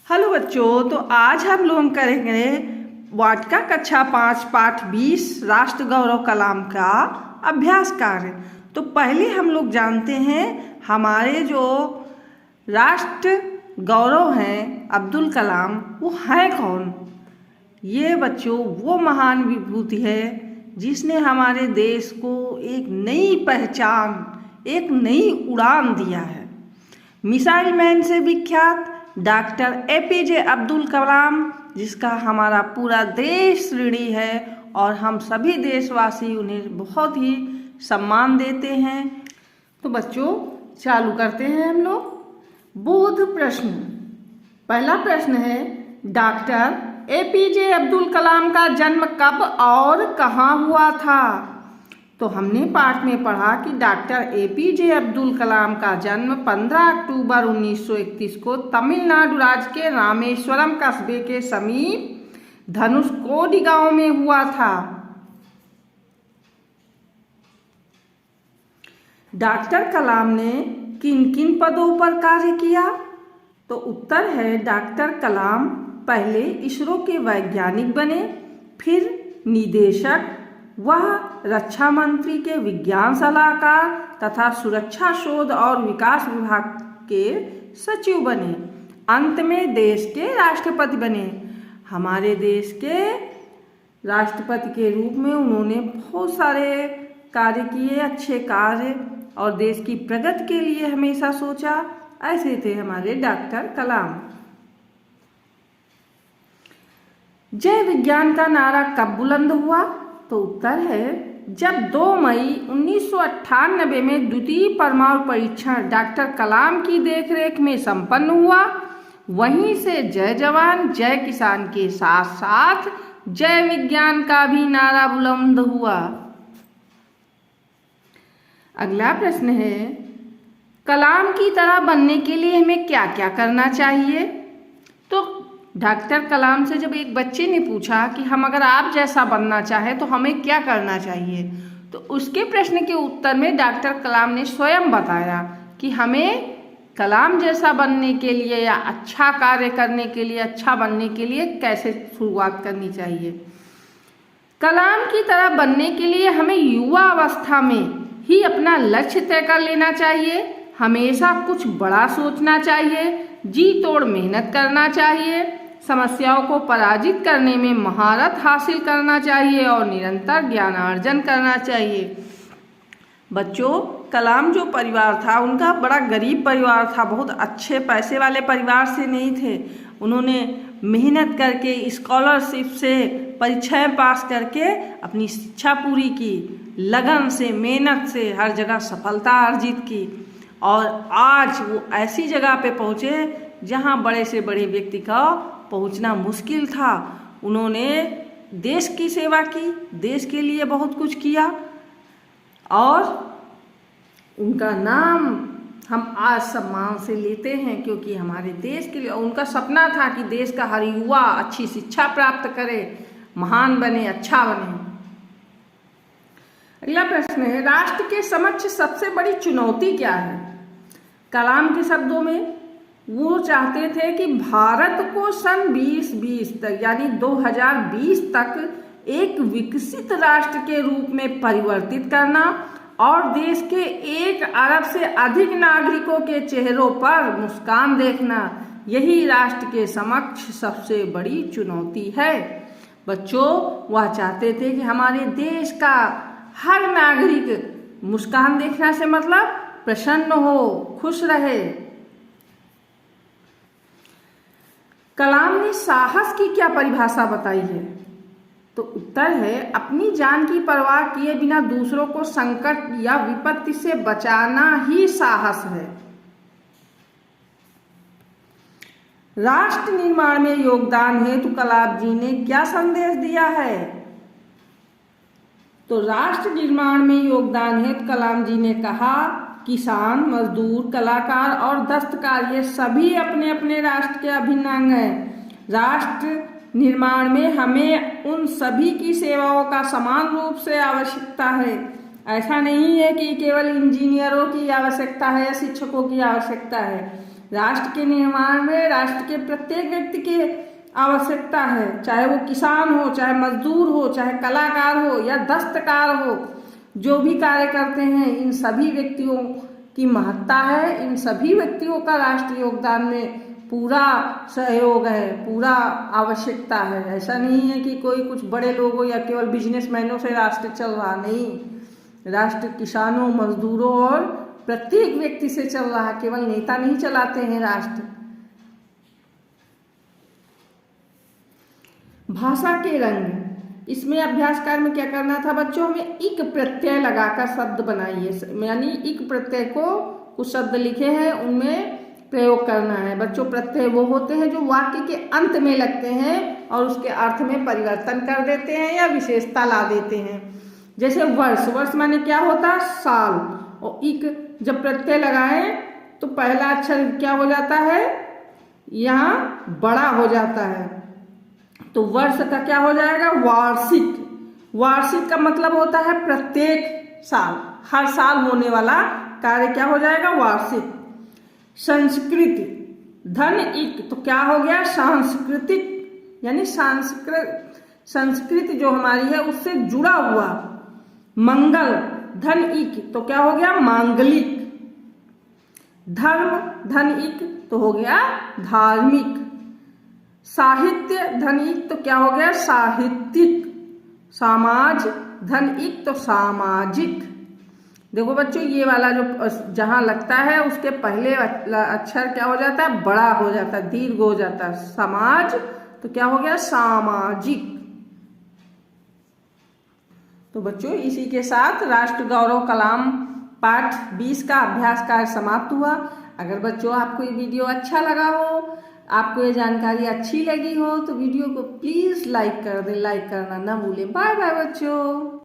Hello बच्चों, तो आज हम लोग करेंगे वाटिका कक्षा 5 पाठ 20 राष्ट्र गौरव कलाम का अभ्यास कार्य। तो पहले हम लोग जानते हैं हमारे जो राष्ट्र गौरव हैं अब्दुल कलाम, वो हैं कौन। ये बच्चों वो महान विभूति है जिसने हमारे देश को एक नई पहचान, एक नई उड़ान दिया है। मिसाइल मैन से विख्यात डॉक्टर APJ अब्दुल कलाम, जिसका हमारा पूरा देश ऋणी है और हम सभी देशवासी उन्हें बहुत ही सम्मान देते हैं। तो बच्चों चालू करते हैं हम लोग बोध प्रश्न। पहला प्रश्न है, डॉक्टर APJ अब्दुल कलाम का जन्म कब और कहाँ हुआ था। तो हमने पाठ में पढ़ा कि डॉक्टर APJ अब्दुल कलाम का जन्म 15 अक्टूबर 1931 को तमिलनाडु राज्य के रामेश्वरम कस्बे के समीप धनुषकोडी गांव में हुआ था। डॉक्टर कलाम ने किन किन पदों पर कार्य किया। तो उत्तर है, डॉक्टर कलाम पहले इसरो के वैज्ञानिक बने, फिर निदेशक, वह रक्षा मंत्री के विज्ञान सलाहकार तथा सुरक्षा शोध और विकास विभाग के सचिव बने। अंत में देश के राष्ट्रपति बने। हमारे देश के राष्ट्रपति के रूप में उन्होंने बहुत सारे कार्य किए, अच्छे कार्य, और देश की प्रगति के लिए हमेशा सोचा। ऐसे थे हमारे डॉक्टर कलाम। जय विज्ञान का नारा कब बुलंद हुआ। तो उत्तर है, जब 2 मई 1998 में द्वितीय परमाणु परीक्षण डॉक्टर कलाम की देखरेख में संपन्न हुआ। वहीं से जय जवान जय किसान के साथ साथ जय विज्ञान का भी नारा बुलंद हुआ। अगला प्रश्न है, कलाम की तरह बनने के लिए हमें क्या क्या करना चाहिए। तो डॉक्टर कलाम से जब एक बच्चे ने पूछा कि हम अगर आप जैसा बनना चाहें तो हमें क्या करना चाहिए, तो उसके प्रश्न के उत्तर में डॉक्टर कलाम ने स्वयं बताया कि हमें कलाम जैसा बनने के लिए या अच्छा कार्य करने के लिए, अच्छा बनने के लिए कैसे शुरुआत करनी चाहिए। कलाम की तरह बनने के लिए हमें युवा अवस्था में ही अपना लक्ष्य तय कर लेना चाहिए। हमेशा कुछ बड़ा सोचना चाहिए, जी तोड़ मेहनत करना चाहिए, समस्याओं को पराजित करने में महारत हासिल करना चाहिए और निरंतर ज्ञानार्जन करना चाहिए। बच्चों, कलाम जो परिवार था उनका बड़ा गरीब परिवार था, बहुत अच्छे पैसे वाले परिवार से नहीं थे। उन्होंने मेहनत करके, स्कॉलरशिप से परीक्षाएं पास करके अपनी शिक्षा पूरी की, लगन से, मेहनत से हर जगह सफलता अर्जित की, और आज वो ऐसी जगह पे पहुँचे जहाँ बड़े से बड़े व्यक्ति का पहुँचना मुश्किल था। उन्होंने देश की सेवा की, देश के लिए बहुत कुछ किया, और उनका नाम हम आज सम्मान से लेते हैं क्योंकि हमारे देश के लिए उनका सपना था कि देश का हर युवा अच्छी शिक्षा प्राप्त करे, महान बने, अच्छा बने। अगला प्रश्न है, राष्ट्र के समक्ष सबसे बड़ी चुनौती क्या है। कलाम के शब्दों में वो चाहते थे कि भारत को सन 2020 तक यानी 2020 तक एक विकसित राष्ट्र के रूप में परिवर्तित करना और देश के 1 अरब से अधिक नागरिकों के चेहरों पर मुस्कान देखना, यही राष्ट्र के समक्ष सबसे बड़ी चुनौती है। बच्चों, वह चाहते थे कि हमारे देश का हर नागरिक मुस्कान देखने से मतलब प्रसन्न हो, खुश रहे। कलाम ने साहस की क्या परिभाषा बताई है। तो उत्तर है, अपनी जान की परवाह किए बिना दूसरों को संकट या विपत्ति से बचाना ही साहस है। राष्ट्र निर्माण में योगदान हेतु कलाम जी ने क्या संदेश दिया है। तो राष्ट्र निर्माण में योगदान हेतु कलाम जी ने कहा, किसान, मजदूर, कलाकार और दस्तकार ये सभी अपने अपने राष्ट्र के अभिन्न अंग हैं। राष्ट्र निर्माण में हमें उन सभी की सेवाओं का समान रूप से आवश्यकता है। ऐसा नहीं है कि केवल इंजीनियरों की आवश्यकता है या शिक्षकों की आवश्यकता है। राष्ट्र के निर्माण में राष्ट्र के प्रत्येक व्यक्ति की आवश्यकता है, चाहे वो किसान हो, चाहे मजदूर हो, चाहे कलाकार हो या दस्तकार हो, जो भी कार्य करते हैं, इन सभी व्यक्तियों की महत्ता है। इन सभी व्यक्तियों का राष्ट्र योगदान में पूरा सहयोग है, पूरा आवश्यकता है। ऐसा नहीं है कि कोई कुछ बड़े लोगों या केवल बिजनेसमैनों से राष्ट्र चल रहा, नहीं, राष्ट्र किसानों, मजदूरों और प्रत्येक व्यक्ति से चल रहा है, केवल नेता नहीं चलाते हैं राष्ट्र। भाषा के रंग, इसमें अभ्यास कार्य में क्या करना था बच्चों, हमें इक प्रत्यय लगाकर शब्द बनाइए, यानी इक प्रत्यय को कुछ शब्द लिखे हैं उनमें प्रयोग करना है। बच्चों, प्रत्यय वो होते हैं जो वाक्य के अंत में लगते हैं और उसके अर्थ में परिवर्तन कर देते हैं या विशेषता ला देते हैं। जैसे वर्ष, वर्ष माने क्या होता है, साल, और इक जब प्रत्यय लगाएं तो पहला अक्षर क्या हो जाता है, यहाँ बड़ा हो जाता है, तो वर्ष का क्या हो जाएगा, वार्षिक। वार्षिक का मतलब होता है प्रत्येक साल, हर साल होने वाला कार्य क्या हो जाएगा, वार्षिक। संस्कृति, धन इक तो क्या हो गया, सांस्कृतिक, यानी संस्कृति जो हमारी है उससे जुड़ा हुआ। मंगल, धन इक तो क्या हो गया, मांगलिक। धर्म, धन इक तो हो गया धार्मिक। साहित्य, धन इक तो क्या हो गया, साहित्यिक। समाज, धन इक तो सामाजिक। देखो बच्चों, ये वाला जो जहां लगता है उसके पहले अक्षर क्या हो जाता है, बड़ा हो जाता है, दीर्घ हो जाता है। समाज तो क्या हो गया, सामाजिक। तो बच्चों, इसी के साथ राष्ट्र गौरव कलाम पाठ 20 का अभ्यास कार्य समाप्त हुआ। अगर बच्चों आपको ये वीडियो अच्छा लगा हो, आपको ये जानकारी अच्छी लगी हो, तो वीडियो को प्लीज लाइक कर दें, लाइक करना ना भूलें। बाय बाय बच्चों।